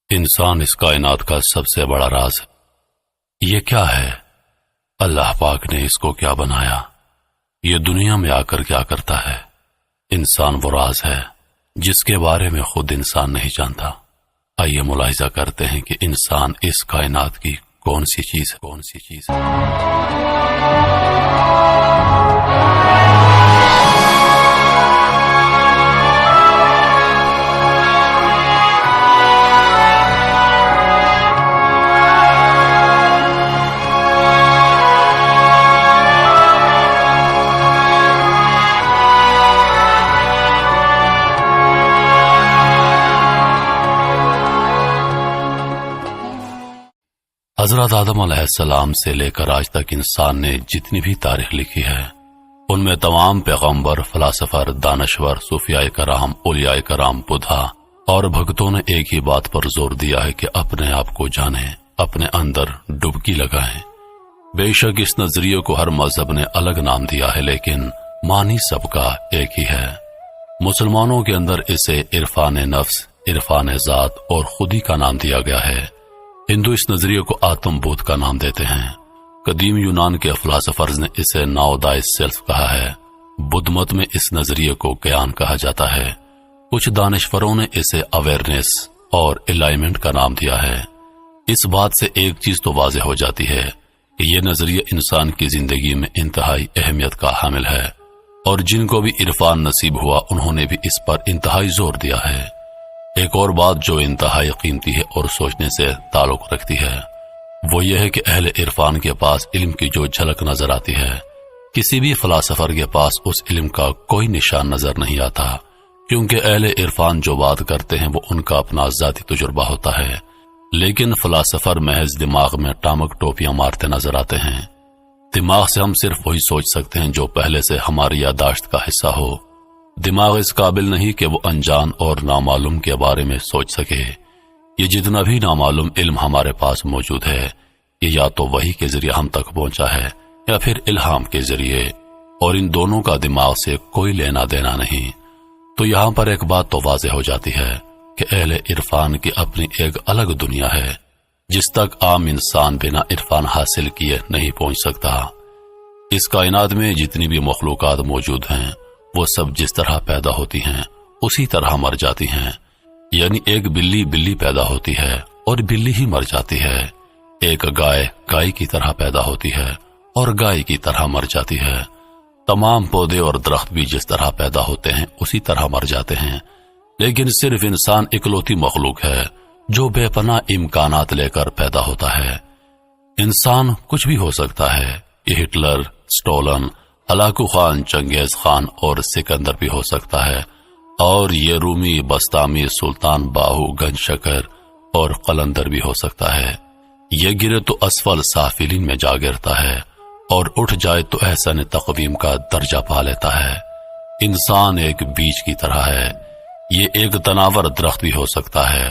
انسان اس کائنات کا سب سے بڑا راز ہے۔ یہ کیا ہے؟ اللہ پاک نے اس کو کیا بنایا؟ یہ دنیا میں آ کر کیا کرتا ہے؟ انسان وہ راز ہے جس کے بارے میں خود انسان نہیں جانتا۔ آئیے ملاحظہ کرتے ہیں کہ انسان اس کائنات کی کون سی چیز ہے۔ حضرت آدم علیہ السلام سے لے کر آج تک انسان نے جتنی بھی تاریخ لکھی ہے، ان میں تمام پیغمبر، فلاسفر، دانشور، صوفیاء کرام، اولیاء کرام، بدھا اور بھگتوں نے ایک ہی بات پر زور دیا ہے کہ اپنے آپ کو جانیں، اپنے اندر ڈبکی لگائیں۔ بے شک اس نظریے کو ہر مذہب نے الگ نام دیا ہے، لیکن معنی سب کا ایک ہی ہے۔ مسلمانوں کے اندر اسے عرفان نفس، عرفان ذات اور خودی کا نام دیا گیا ہے۔ ہندو اس نظریے کو آتم بودھ کا نام دیتے ہیں۔ قدیم یونان کے فلاسفرز نے اسے ناؤدائے سیلف کہا ہے۔ بدھ مت میں اس نظریے کو گیان کہا جاتا ہے۔ کچھ دانشوروں نے اسے اویئرنیس اور الائنمنٹ کا نام دیا ہے۔ اس بات سے ایک چیز تو واضح ہو جاتی ہے کہ یہ نظریہ انسان کی زندگی میں انتہائی اہمیت کا حامل ہے، اور جن کو بھی عرفان نصیب ہوا انہوں نے بھی اس پر انتہائی زور دیا ہے۔ ایک اور بات جو انتہائی قیمتی ہے اور سوچنے سے تعلق رکھتی ہے، وہ یہ ہے کہ اہل عرفان کے پاس علم کی جو جھلک نظر آتی ہے، کسی بھی فلاسفر کے پاس اس علم کا کوئی نشان نظر نہیں آتا، کیونکہ اہل عرفان جو بات کرتے ہیں وہ ان کا اپنا ذاتی تجربہ ہوتا ہے، لیکن فلاسفر محض دماغ میں ٹامک ٹوپیاں مارتے نظر آتے ہیں۔ دماغ سے ہم صرف وہی سوچ سکتے ہیں جو پہلے سے ہماری یادداشت کا حصہ ہو۔ دماغ اس قابل نہیں کہ وہ انجان اور نامعلوم کے بارے میں سوچ سکے۔ یہ جتنا بھی نامعلوم علم ہمارے پاس موجود ہے، یہ یا تو وحی کے ذریعے ہم تک پہنچا ہے یا پھر الہام کے ذریعے، اور ان دونوں کا دماغ سے کوئی لینا دینا نہیں۔ تو یہاں پر ایک بات تو واضح ہو جاتی ہے کہ اہل عرفان کی اپنی ایک الگ دنیا ہے جس تک عام انسان بنا عرفان حاصل کیے نہیں پہنچ سکتا۔ اس کائنات میں جتنی بھی مخلوقات موجود ہیں وہ سب جس طرح پیدا ہوتی ہیں اسی طرح مر جاتی ہیں، یعنی ایک بلی پیدا ہوتی ہے اور بلی ہی مر جاتی ہے، ایک گائے کی طرح پیدا ہوتی ہے اور گائے کی طرح مر جاتی ہے، تمام پودے اور درخت بھی جس طرح پیدا ہوتے ہیں اسی طرح مر جاتے ہیں، لیکن صرف انسان اکلوتی مخلوق ہے جو بے پناہ امکانات لے کر پیدا ہوتا ہے۔ انسان کچھ بھی ہو سکتا ہے، یہ ہٹلر، سٹولن، ہلاکو خان، چنگیز خان اور سکندر بھی ہو سکتا ہے، اور یہ رومی، بستامی، سلطان باہو، گنج شکر اور قلندر بھی ہو سکتا ہے۔ یہ گرے تو اسفل سافلین میں جا گرتا ہے اور اٹھ جائے تو احسن تقویم کا درجہ پا لیتا ہے۔ انسان ایک بیج کی طرح ہے، یہ ایک تناور درخت بھی ہو سکتا ہے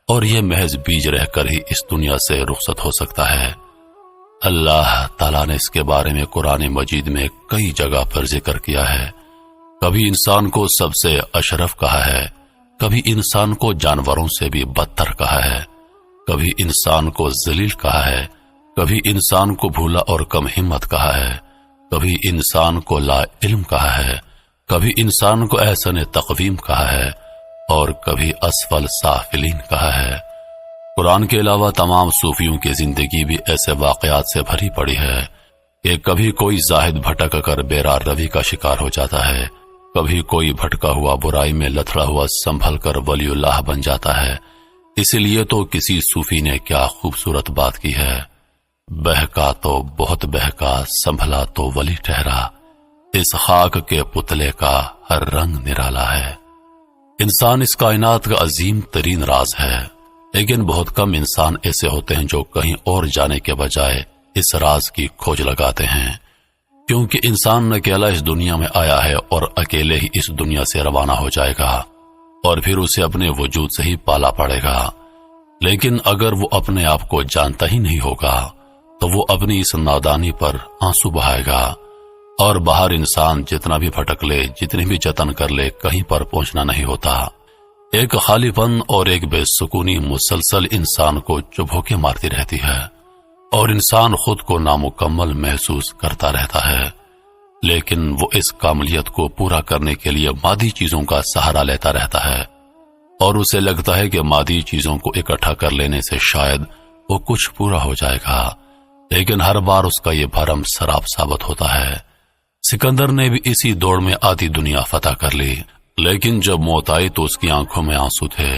اور یہ محض بیج رہ کر ہی اس دنیا سے رخصت ہو سکتا ہے۔ اللہ تعالیٰ نے اس کے بارے میں قرآن مجید میں کئی جگہ پر ذکر کیا ہے۔ کبھی انسان کو سب سے اشرف کہا ہے، کبھی انسان کو جانوروں سے بھی بدتر کہا ہے، کبھی انسان کو ذلیل کہا ہے، کبھی انسان کو بھولا اور کم ہمت کہا ہے، کبھی انسان کو لا علم کہا ہے، کبھی انسان کو احسن تقویم کہا ہے اور کبھی اسفل سافلین کہا ہے۔ قرآن کے علاوہ تمام صوفیوں کی زندگی بھی ایسے واقعات سے بھری پڑی ہے کہ کبھی کوئی زاہد بھٹک کر بیرار روی کا شکار ہو جاتا ہے، کبھی کوئی بھٹکا ہوا برائی میں لتڑا ہوا سنبھل کر ولی اللہ بن جاتا ہے۔ اس لیے تو کسی صوفی نے کیا خوبصورت بات کی ہے، بہکا تو بہت بہکا، سنبھلا تو ولی ٹھہرا، اس خاک کے پتلے کا ہر رنگ نرالا ہے۔ انسان اس کائنات کا عظیم ترین راز ہے، لیکن بہت کم انسان ایسے ہوتے ہیں جو کہیں اور جانے کے بجائے اس راز کی کھوج لگاتے ہیں، کیونکہ انسان اکیلا اس دنیا میں آیا ہے اور اکیلے ہی اس دنیا سے روانہ ہو جائے گا، اور پھر اسے اپنے وجود سے ہی پالا پڑے گا۔ لیکن اگر وہ اپنے آپ کو جانتا ہی نہیں ہوگا تو وہ اپنی اس نادانی پر آنسو بہائے گا، اور باہر انسان جتنا بھی بھٹک لے، جتنی بھی جتن کر لے، کہیں پر پہنچنا نہیں ہوتا۔ ایک خالی پن اور ایک بے سکونی مسلسل انسان کو چبھو کے مارتی رہتی ہے اور انسان خود کو نامکمل محسوس کرتا رہتا ہے، لیکن وہ اس کاملیت کو پورا کرنے کے لیے مادی چیزوں کا سہارا لیتا رہتا ہے اور اسے لگتا ہے کہ مادی چیزوں کو اکٹھا کر لینے سے شاید وہ کچھ پورا ہو جائے گا، لیکن ہر بار اس کا یہ بھرم سراب ثابت ہوتا ہے۔ سکندر نے بھی اسی دوڑ میں آدھی دنیا فتح کر لی، لیکن جب موت آئی تو اس کی آنکھوں میں آنسو تھے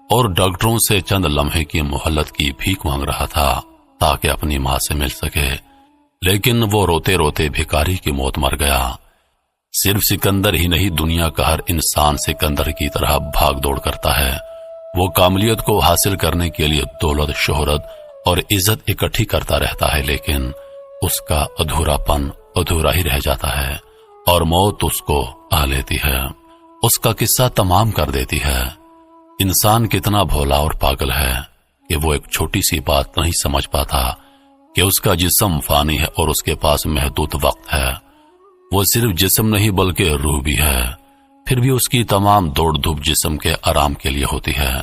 اور ڈاکٹروں سے چند لمحے کی مہلت کی بھیک مانگ رہا تھا تاکہ اپنی ماں سے مل سکے، لیکن وہ روتے روتے بھکاری کی موت مر گیا۔ صرف سکندر ہی نہیں، دنیا کا ہر انسان سکندر کی طرح بھاگ دوڑ کرتا ہے۔ وہ کاملیت کو حاصل کرنے کے لیے دولت، شہرت اور عزت اکٹھی کرتا رہتا ہے، لیکن اس کا ادھورا پن ادھورا ہی رہ جاتا ہے اور موت اس کو آ لیتی ہے، اس کا قصہ تمام کر دیتی ہے۔ انسان کتنا بھولا اور پاگل ہے کہ وہ ایک چھوٹی سی بات نہیں سمجھ پاتا کہ اس کا جسم فانی ہے اور اس کے پاس محدود وقت ہے۔ وہ صرف جسم نہیں بلکہ روح بھی ہے، پھر بھی اس کی تمام دوڑ دھوپ جسم کے آرام کے لیے ہوتی ہے،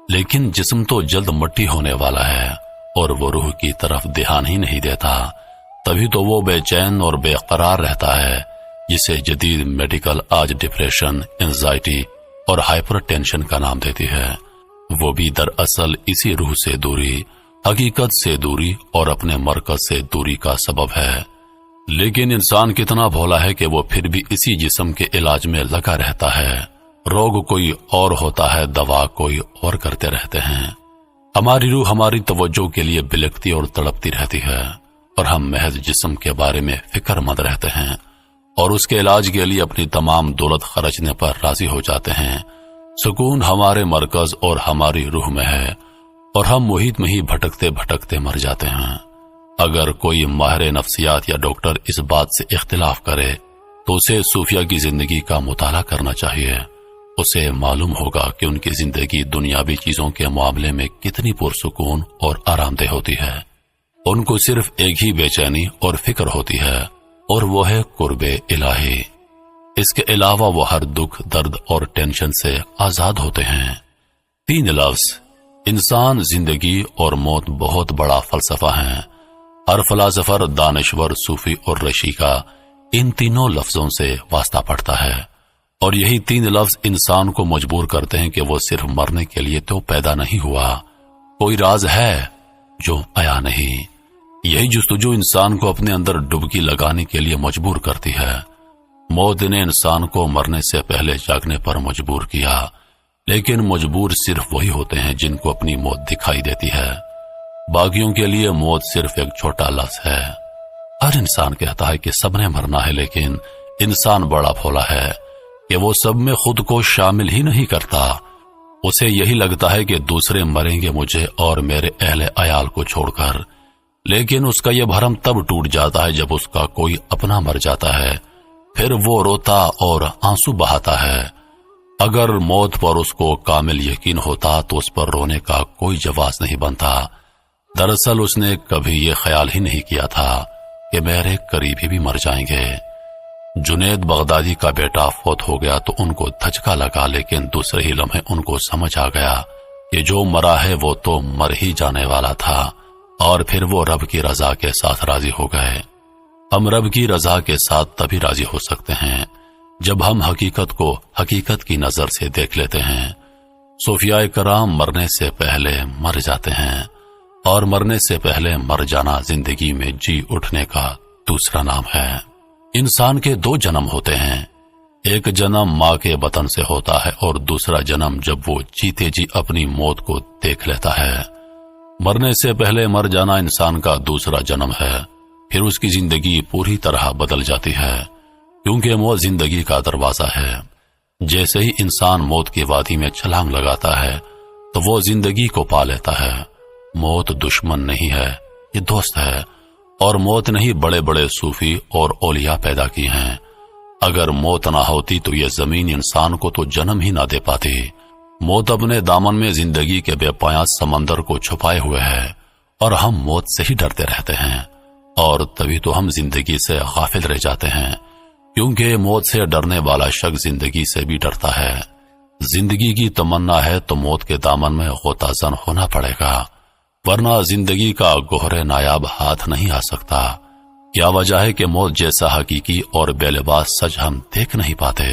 لیکن جسم تو جلد مٹی ہونے والا ہے اور وہ روح کی طرف دھیان ہی نہیں دیتا، تبھی تو وہ بے چین اور بے قرار رہتا ہے، جسے جدید میڈیکل آج ڈپریشن، انزائٹی اور ہائپر ٹینشن کا نام دیتی ہے۔ وہ بھی دراصل اسی روح سے دوری، حقیقت سے دوری اور اپنے مرکز سے دوری کا سبب ہے۔ لیکن انسان کتنا بھولا ہے کہ وہ پھر بھی اسی جسم کے علاج میں لگا رہتا ہے۔ روگ کوئی اور ہوتا ہے، دوا کوئی اور کرتے رہتے ہیں۔ ہماری روح ہماری توجہ کے لیے بلکتی اور تڑپتی رہتی ہے اور ہم محض جسم کے بارے میں فکر مند رہتے ہیں اور اس کے علاج کے لیے اپنی تمام دولت خرچنے پر راضی ہو جاتے ہیں۔ سکون ہمارے مرکز اور ہماری روح میں ہے اور ہم محیط میں ہی بھٹکتے بھٹکتے مر جاتے ہیں۔ اگر کوئی ماہر نفسیات یا ڈاکٹر اس بات سے اختلاف کرے تو اسے صوفیہ کی زندگی کا مطالعہ کرنا چاہیے۔ اسے معلوم ہوگا کہ ان کی زندگی دنیاوی چیزوں کے معاملے میں کتنی پرسکون اور آرام دہ ہوتی ہے۔ ان کو صرف ایک ہی بے چینی اور فکر ہوتی ہے اور وہ ہے قرب الہی۔ اس کے علاوہ وہ ہر دکھ، درد اور ٹینشن سے آزاد ہوتے ہیں۔ 3 لفظ انسان، زندگی اور موت بہت بڑا فلسفہ ہیں۔ ہر فلاسفر، دانشور، صوفی اور رشی کا ان تینوں لفظوں سے واسطہ پڑتا ہے اور یہی 3 لفظ انسان کو مجبور کرتے ہیں کہ وہ صرف مرنے کے لیے تو پیدا نہیں ہوا، کوئی راز ہے جو آیا نہیں۔ یہی جستجو انسان کو اپنے اندر ڈبکی لگانے کے لیے مجبور کرتی ہے۔ موت نے انسان کو مرنے سے پہلے جاگنے پر مجبور کیا، لیکن مجبور صرف وہی ہوتے ہیں جن کو اپنی موت دکھائی دیتی ہے۔ باقیوں کے لیے موت صرف ایک چھوٹا لفظ ہے۔ ہر انسان کہتا ہے کہ سب نے مرنا ہے، لیکن انسان بڑا بھولا ہے کہ وہ سب میں خود کو شامل ہی نہیں کرتا۔ اسے یہی لگتا ہے کہ دوسرے مریں گے مجھے اور میرے اہل عیال کو چھوڑ کر، لیکن اس کا یہ بھرم تب ٹوٹ جاتا ہے جب اس کا کوئی اپنا مر جاتا ہے، پھر وہ روتا اور آنسو بہاتا ہے۔ اگر موت پر اس کو کامل یقین ہوتا تو اس پر رونے کا کوئی جواز نہیں بنتا۔ دراصل اس نے کبھی یہ خیال ہی نہیں کیا تھا کہ میرے قریبی بھی مر جائیں گے۔ جنید بغدادی کا بیٹا فوت ہو گیا تو ان کو دھچکا لگا، لیکن دوسرے ہی لمحے ان کو سمجھ آ گیا کہ جو مرا ہے وہ تو مر ہی جانے والا تھا، اور پھر وہ رب کی رضا کے ساتھ راضی ہو گئے۔ ہم رب کی رضا کے ساتھ تبھی راضی ہو سکتے ہیں جب ہم حقیقت کو حقیقت کی نظر سے دیکھ لیتے ہیں۔ صوفیاء کرام مرنے سے پہلے مر جاتے ہیں، اور مرنے سے پہلے مر جانا زندگی میں جی اٹھنے کا دوسرا نام ہے۔ انسان کے 2 جنم ہوتے ہیں، ایک جنم ماں کے بطن سے ہوتا ہے اور دوسرا جنم جب وہ جیتے جی اپنی موت کو دیکھ لیتا ہے۔ مرنے سے پہلے مر جانا انسان کا دوسرا جنم ہے، پھر اس کی زندگی پوری طرح بدل جاتی ہے، کیونکہ موت زندگی کا دروازہ ہے۔ جیسے ہی انسان موت کی وادی میں چھلانگ لگاتا ہے تو وہ زندگی کو پا لیتا ہے۔ موت دشمن نہیں ہے، یہ دوست ہے، اور موت نہیں بڑے بڑے صوفی اور اولیاء پیدا کی ہیں۔ اگر موت نہ ہوتی تو یہ زمین انسان کو تو جنم ہی نہ دے پاتی۔ موت اپنے دامن میں زندگی کے بے پایاں سمندر کو چھپائے ہوئے ہے، اور ہم موت سے ہی ڈرتے رہتے ہیں، اور تبھی تو ہم زندگی سے غافل رہ جاتے ہیں، کیونکہ موت سے ڈرنے والا شخص زندگی سے بھی ڈرتا ہے۔ زندگی کی تمنا ہے تو موت کے دامن میں غوطہ زن ہونا پڑے گا، ورنہ زندگی کا گوہر نایاب ہاتھ نہیں آ سکتا۔ کیا وجہ ہے کہ موت جیسا حقیقی اور بے لباس سچ ہم دیکھ نہیں پاتے؟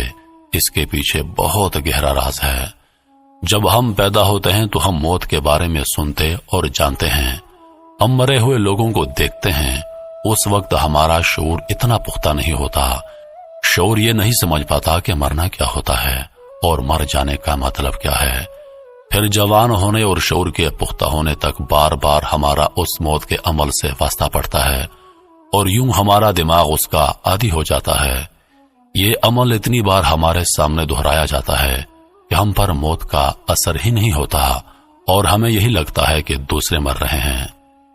اس کے پیچھے بہت گہرا راز ہے۔ جب ہم پیدا ہوتے ہیں تو ہم موت کے بارے میں سنتے اور جانتے ہیں، ہم مرے ہوئے لوگوں کو دیکھتے ہیں۔ اس وقت ہمارا شعور اتنا پختہ نہیں ہوتا، شعور یہ نہیں سمجھ پاتا کہ مرنا کیا ہوتا ہے اور مر جانے کا مطلب کیا ہے۔ پھر جوان ہونے اور شعور کے پختہ ہونے تک بار بار ہمارا اس موت کے عمل سے واسطہ پڑتا ہے، اور یوں ہمارا دماغ اس کا عادی ہو جاتا ہے۔ یہ عمل اتنی بار ہمارے سامنے دہرایا جاتا ہے کہ ہم پر موت کا اثر ہی نہیں ہوتا، اور ہمیں یہی لگتا ہے کہ دوسرے مر رہے ہیں،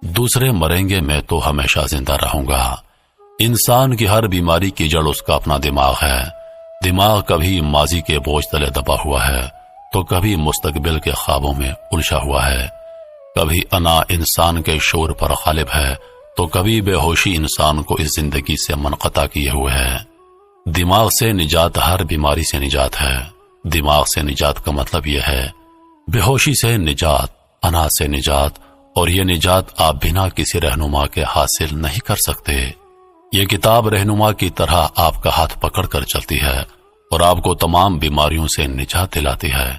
دوسرے مریں گے، میں تو ہمیشہ زندہ رہوں گا۔ انسان کی ہر بیماری کی جڑ اس کا اپنا دماغ ہے۔ دماغ کبھی ماضی کے بوجھ تلے دبا ہوا ہے تو کبھی مستقبل کے خوابوں میں الجھا ہوا ہے، کبھی انا انسان کے شعور پر غالب ہے تو کبھی بے ہوشی انسان کو اس زندگی سے منقطع کیے ہوئے ہے۔ دماغ سے نجات ہر بیماری سے نجات ہے۔ دماغ سے نجات کا مطلب یہ ہے بے ہوشی سے نجات، انا سے نجات، اور یہ نجات آپ بنا کسی رہنما کے حاصل نہیں کر سکتے۔ یہ کتاب رہنما کی طرح آپ کا ہاتھ پکڑ کر چلتی ہے اور آپ کو تمام بیماریوں سے نجات دلاتی ہے۔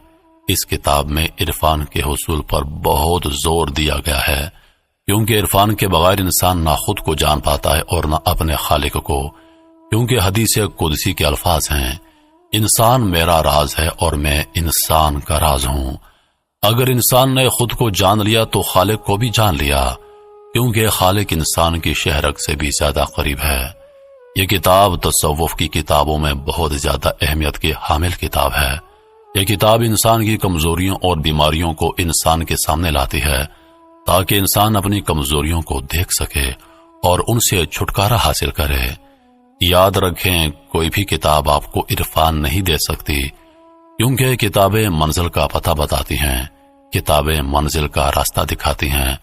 اس کتاب میں عرفان کے حصول پر بہت زور دیا گیا ہے، کیونکہ عرفان کے بغیر انسان نہ خود کو جان پاتا ہے اور نہ اپنے خالق کو، کیونکہ حدیث قدسی کے الفاظ ہیں، انسان میرا راز ہے اور میں انسان کا راز ہوں۔ اگر انسان نے خود کو جان لیا تو خالق کو بھی جان لیا، کیونکہ خالق انسان کی شہرک سے بھی زیادہ قریب ہے۔ یہ کتاب تصوف کی کتابوں میں بہت زیادہ اہمیت کی حامل کتاب ہے۔ یہ کتاب انسان کی کمزوریوں اور بیماریوں کو انسان کے سامنے لاتی ہے تاکہ انسان اپنی کمزوریوں کو دیکھ سکے اور ان سے چھٹکارا حاصل کرے۔ یاد رکھیں، کوئی بھی کتاب آپ کو عرفان نہیں دے سکتی، کیونکہ کتابیں منزل کا پتہ بتاتی ہیں، کتابیں منزل کا راستہ دکھاتی ہیں،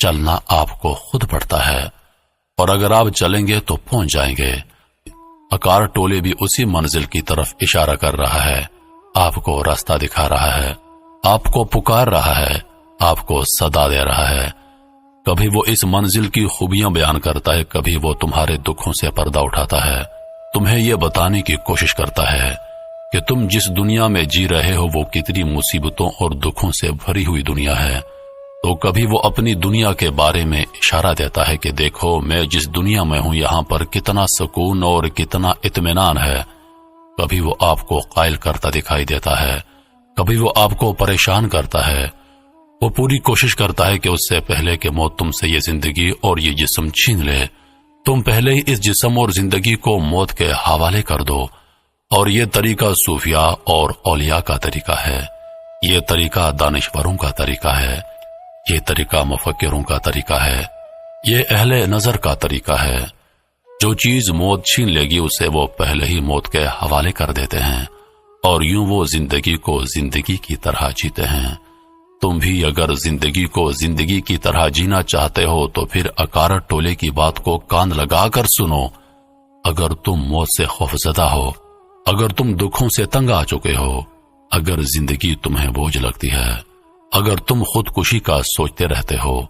چلنا آپ کو خود پڑتا ہے، اور اگر آپ چلیں گے تو پہنچ جائیں گے۔ عقار ٹولے بھی اسی منزل کی طرف اشارہ کر رہا ہے، آپ کو راستہ دکھا رہا ہے، آپ کو پکار رہا ہے، آپ کو صدا دے رہا ہے۔ کبھی وہ اس منزل کی خوبیاں بیان کرتا ہے، کبھی وہ تمہارے دکھوں سے پردہ اٹھاتا ہے، تمہیں یہ بتانے کی کوشش کرتا ہے کہ تم جس دنیا میں جی رہے ہو وہ کتنی مصیبتوں اور دکھوں سے بھری ہوئی دنیا ہے۔ تو کبھی وہ اپنی دنیا کے بارے میں اشارہ دیتا ہے کہ دیکھو میں جس دنیا میں ہوں یہاں پر کتنا سکون اور کتنا اطمینان ہے۔ کبھی وہ آپ کو قائل کرتا دکھائی دیتا ہے، کبھی وہ آپ کو پریشان کرتا ہے۔ وہ پوری کوشش کرتا ہے کہ اس سے پہلے کہ موت تم سے یہ زندگی اور یہ جسم چھین لے، تم پہلے ہی اس جسم اور زندگی کو موت کے حوالے کر دو۔ اور یہ طریقہ صوفیاء اور اولیاء کا طریقہ ہے، یہ طریقہ دانشوروں کا طریقہ ہے، یہ طریقہ مفکروں کا طریقہ ہے، یہ اہل نظر کا طریقہ ہے۔ جو چیز موت چھین لے گی اسے وہ پہلے ہی موت کے حوالے کر دیتے ہیں، اور یوں وہ زندگی کو زندگی کی طرح جیتے ہیں۔ تم بھی اگر زندگی کو زندگی کی طرح جینا چاہتے ہو تو پھر عقارت ٹولے کی بات کو کان لگا کر سنو۔ اگر تم موت سے خوفزدہ ہو، اگر تم دکھوں سے تنگ آ چکے ہو، اگر زندگی تمہیں بوجھ لگتی ہے، اگر تم خودکشی کا سوچتے رہتے ہو،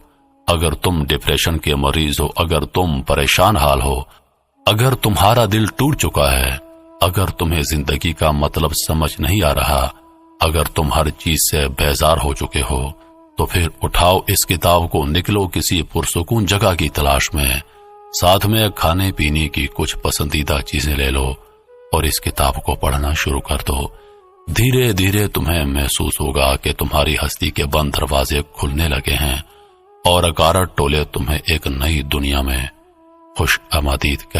اگر تم ڈپریشن کے مریض ہو، اگر تم پریشان حال ہو، اگر تمہارا دل ٹوٹ چکا ہے، اگر تمہیں زندگی کا مطلب سمجھ نہیں آ رہا، اگر تم ہر چیز سے بیزار ہو چکے ہو، تو پھر اٹھاؤ اس کتاب کو، نکلو کسی پرسکون جگہ کی تلاش میں، ساتھ میں کھانے پینے کی کچھ پسندیدہ چیزیں لے لو اور اس کتاب کو پڑھنا شروع کر دو۔ دھیرے دھیرے تمہیں محسوس ہوگا کہ تمہاری ہستی کے بند دروازے کھلنے لگے ہیں اور عقارت ٹولے تمہیں ایک نئی دنیا میں خوش آمدید